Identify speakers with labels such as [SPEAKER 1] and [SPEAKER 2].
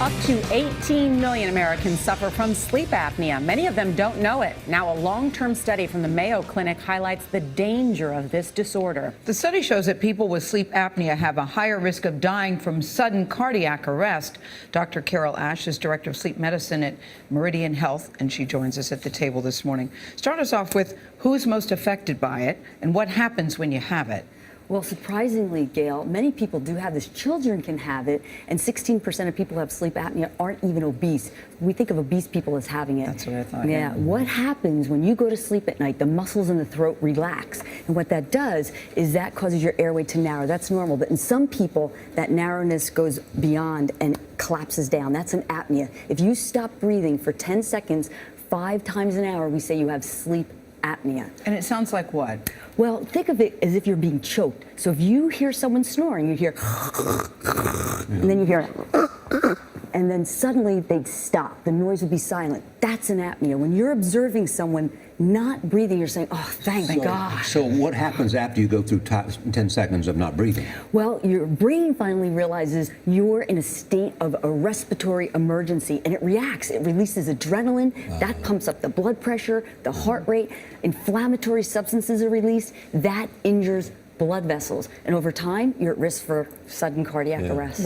[SPEAKER 1] Up to 18 million Americans suffer from sleep apnea. Many of them don't know it. Now, a long-term study from the Mayo Clinic highlights the danger of this disorder.
[SPEAKER 2] The study shows that people with sleep apnea have a higher risk of dying from sudden cardiac arrest. Dr. Carol Ash is director of sleep medicine at Meridian Health, and she joins us at the table this morning. Start us off with who's most affected by it and what happens when you have it.
[SPEAKER 3] Well, surprisingly, Gail, many people do have this. Children can have it, and 16% of people who have sleep apnea aren't even obese. We think of obese people as having it.
[SPEAKER 2] That's what I thought.
[SPEAKER 3] Yeah. What happens when you go to sleep at night? The muscles in the throat relax. And what that does is that causes your airway to narrow. That's normal. But in some people, that narrowness goes beyond and collapses down. That's an apnea. If you stop breathing for 10 seconds, 5 times an hour, we say you have sleep apnea.
[SPEAKER 2] And it sounds like what?
[SPEAKER 3] Well, think of it as if you're being choked. So if you hear someone snoring, you hear, and then you hear, and then suddenly they'd stop. The noise would be silent. That's an apnea. When you're observing someone not breathing, you're saying, oh, thank God.
[SPEAKER 4] So what happens after you go through 10 seconds of not breathing?
[SPEAKER 3] Well, your brain finally realizes you're in a state of a respiratory emergency, and it reacts. It releases adrenaline. That pumps up the blood pressure, the heart rate. Inflammatory substances are released. That injures blood vessels. And over time, you're at risk for sudden cardiac arrest.